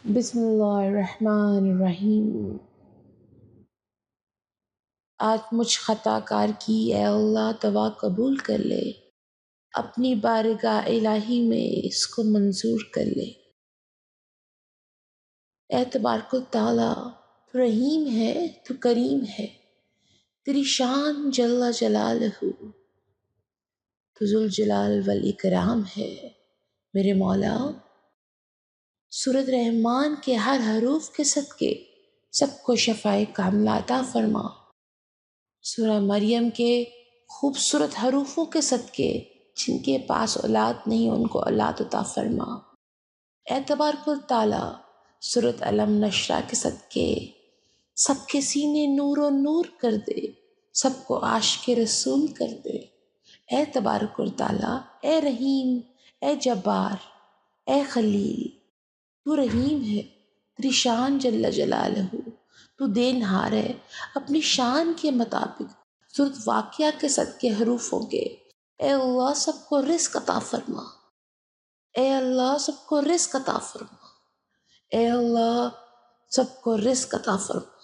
بسم اللہ الرحمن الرحیم۔ آج مجھ خطا کار کی اے اللہ دعا قبول کر لے، اپنی بارگاہ الہی میں اس کو منظور کر لے۔ اے تبارک و تعالی، تو رحیم ہے، تو کریم ہے، تیری شان جل جلالہ، تو ذوالجلال والاکرام ہے۔ میرے مولا، سورۃ رحمان کے ہر حروف کے صدقے سب کو شفائے کاملہ عطا فرما۔ سورہ مریم کے خوبصورت حروفوں کے صدقے جن کے پاس اولاد نہیں ان کو اولاد عطا فرما۔ اے تبارک و تعالی، سورۃ علم نشرہ کے صدقے سب کے سینے نور و نور کر دے، سب کو عاشق رسول کر دے۔ اے تبارک و تعالی، اے رحیم، اے جبار، اے خلیل، تو رحیم ہے، تیری شان جل جلالہ، تو دینہار ہے اپنی شان کے مطابق۔ سورۃ واقعہ کے صدقے حروفوں کے اے اللہ سب کو رزق عطا فرما، اے اللہ سب کو رزق عطا فرما، اے اللہ سب کو رزق عطا فرما۔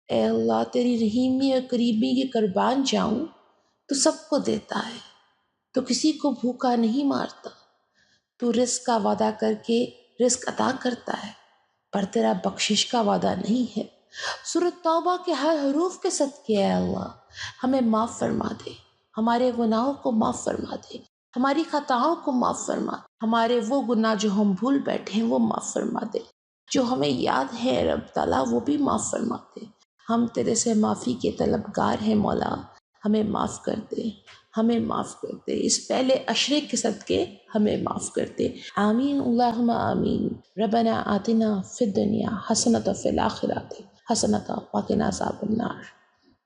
اے اللہ تیری رحیمی اور قریبی کی قربان جاؤں، تو سب کو دیتا ہے، تو کسی کو بھوکا نہیں مارتا، تو رزق کا وعدہ کر کے رزق عطا کرتا ہے، پر تیرا بخشش کا وعدہ نہیں ہے۔ سورۃ توبہ کے ہر حروف کے صدقے اے اللہ ہمیں معاف فرما دے، ہمارے گناہوں کو معاف فرما دے، ہماری خطاؤں کو معاف فرما دے، ہمارے وہ گناہ جو ہم بھول بیٹھے ہیں وہ معاف فرما دے، جو ہمیں یاد ہے رب تعالیٰ وہ بھی معاف فرما دے۔ ہم تیرے سے معافی کے طلبگار ہیں مولا، ہمیں معاف کر دے، ہمیں معاف کر دے، اس پہلے عشرے کے صدقے ہمیں معاف کر دے۔ آمین اللہم آمین۔ ربنا آتنا فی الدنیا حسنۃ وفی الآخرۃ حسنۃ وقنا عذاب النار۔